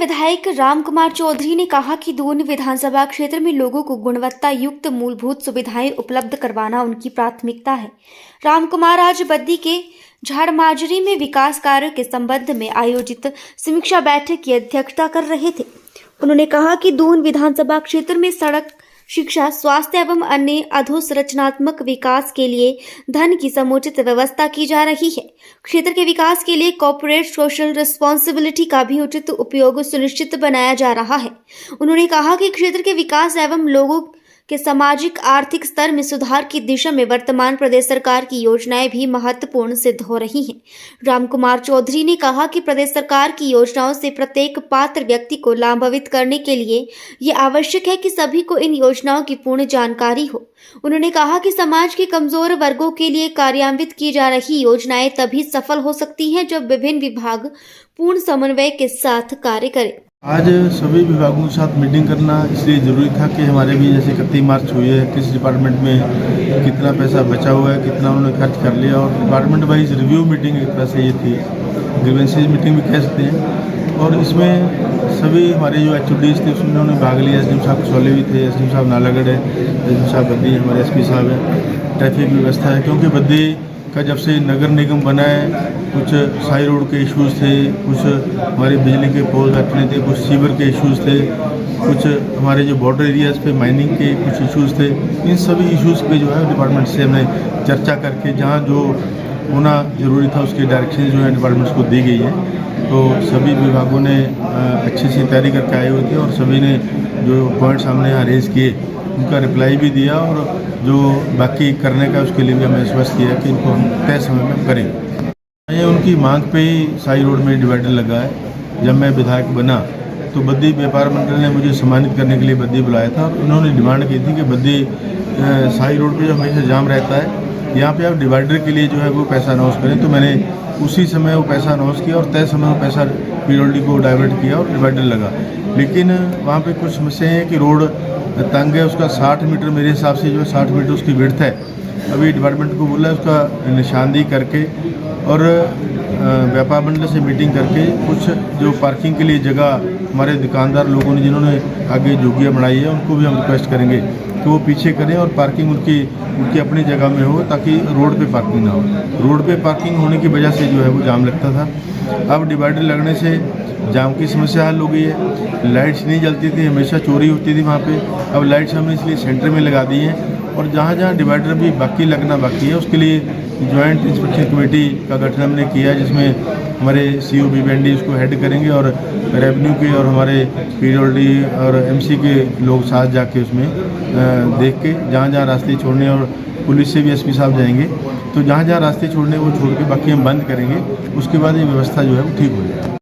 विधायक रामकुमार चौधरी ने कहा कि दून विधानसभा क्षेत्र में लोगों को गुणवत्ता युक्त मूलभूत सुविधाएं उपलब्ध करवाना उनकी प्राथमिकता है। रामकुमार आज बद्दी के झाड़माजरी में विकास कार्यों के संबंध में आयोजित समीक्षा बैठक की अध्यक्षता कर रहे थे। उन्होंने कहा कि दून विधानसभा क्षेत्र में सड़क, शिक्षा, स्वास्थ्य एवं अन्य अधोसंरचनात्मक विकास के लिए धन की समुचित व्यवस्था की जा रही है। क्षेत्र के विकास के लिए कॉर्पोरेट सोशल रिस्पॉन्सिबिलिटी का भी उचित उपयोग सुनिश्चित बनाया जा रहा है। उन्होंने कहा कि क्षेत्र के विकास एवं लोगों के सामाजिक आर्थिक स्तर में सुधार की दिशा में वर्तमान प्रदेश सरकार की योजनाएं भी महत्वपूर्ण सिद्ध हो रही हैं। रामकुमार चौधरी ने कहा कि प्रदेश सरकार की योजनाओं से प्रत्येक पात्र व्यक्ति को लाभान्वित करने के लिए ये आवश्यक है कि सभी को इन योजनाओं की पूर्ण जानकारी हो। उन्होंने कहा कि समाज के कमजोर वर्गों के लिए कार्यान्वित की जा रही योजनाएं तभी सफल हो सकती हैं जब विभिन्न विभाग पूर्ण समन्वय के साथ कार्य करें। आज सभी विभागों के साथ मीटिंग करना इसलिए ज़रूरी था कि हमारे भी जैसे 31 मार्च हुई है, किस डिपार्टमेंट में कितना पैसा बचा हुआ है, कितना उन्होंने खर्च कर लिया, और डिपार्टमेंट वाइज रिव्यू मीटिंग एक तरह से ये थी, ग्रीवेंसेज मीटिंग भी कह सकते हैं। और इसमें सभी हमारे जो HODs थे उसमें उन्होंने भाग लिया। SDM साहब कसौली भी थे, SDM साहब नालागढ़ है, SDM साहब बद्दी, हमारे SP साहब है। ट्रैफिक व्यवस्था है, क्योंकि बद्दी का जब से नगर निगम बना है कुछ साई रोड के इश्यूज़ थे, कुछ हमारे बिजली के पोल हटने थे, कुछ सीवर के इश्यूज़ थे, कुछ हमारे जो बॉर्डर एरियाज़ पे माइनिंग के कुछ इश्यूज़ थे। इन सभी इश्यूज़ पे जो है डिपार्टमेंट से हमने चर्चा करके जहाँ जो होना ज़रूरी था उसकी डायरेक्शन जो है डिपार्टमेंट्स को दी गई है। तो सभी विभागों ने अच्छी सी तैयारी करके आए हुए थे और सभी ने जो पॉइंट्स हमने यहाँ रेज किए उनका रिप्लाई भी दिया, और जो बाकी करने का उसके लिए भी हमें आश्वस्त किया कि इनको हम तय समय में हम करेंगे। ये उनकी मांग पे ही साई रोड में डिवाइडर लगा है। जब मैं विधायक बना तो बद्दी व्यापार मंडल ने मुझे सम्मानित करने के लिए बद्दी बुलाया था, और उन्होंने डिमांड की थी कि बद्दी साई रोड पे जो हमेशा जाम रहता है, यहाँ पे आप डिवाइडर के लिए जो है वो पैसा अनाउंस करें। तो मैंने उसी समय वो पैसा अनाउंस किया और तय समय वो पैसा PWD को डाइवर्ट किया और डिवाइडर लगा। लेकिन वहाँ पे कुछ समस्याएं हैं कि रोड तंग है, उसका 60 मीटर मेरे हिसाब से जो है 60 मीटर उसकी विड्थ है। अभी डिपार्टमेंट को बोला है उसका निशानदेही करके और व्यापार मंडल से मीटिंग करके कुछ जो पार्किंग के लिए जगह हमारे दुकानदार लोगों ने जिन्होंने आगे जोगियाँ बनाई है उनको भी हम रिक्वेस्ट करेंगे कि वो पीछे करें और पार्किंग उनकी अपनी जगह में हो, ताकि रोड पे पार्किंग ना हो। रोड पे पार्किंग होने की वजह से जो है वो जाम लगता था। अब डिवाइडर लगने से जाम की समस्या हल हो गई है। लाइट्स नहीं जलती थी, हमेशा चोरी होती थी वहाँ पे। अब लाइट्स हमने इसलिए सेंटर में लगा दी हैं, और जहाँ जहाँ डिवाइडर भी बाकी लगना बाकी है उसके लिए जॉइंट इंस्पेक्शन कमेटी का गठन हमने किया है, जिसमें हमारे CO BVND उसको हेड करेंगे और रेवेन्यू के और हमारे PWD और MC के लोग साथ जाके उसमें देख के जहाँ जहाँ रास्ते छोड़ने, और पुलिस से भी SP साहब जाएंगे, तो जहाँ जहाँ रास्ते छोड़ने वो छोड़ के बाकी हम बंद करेंगे। उसके बाद ये व्यवस्था जो है वो ठीक हो जाएगी।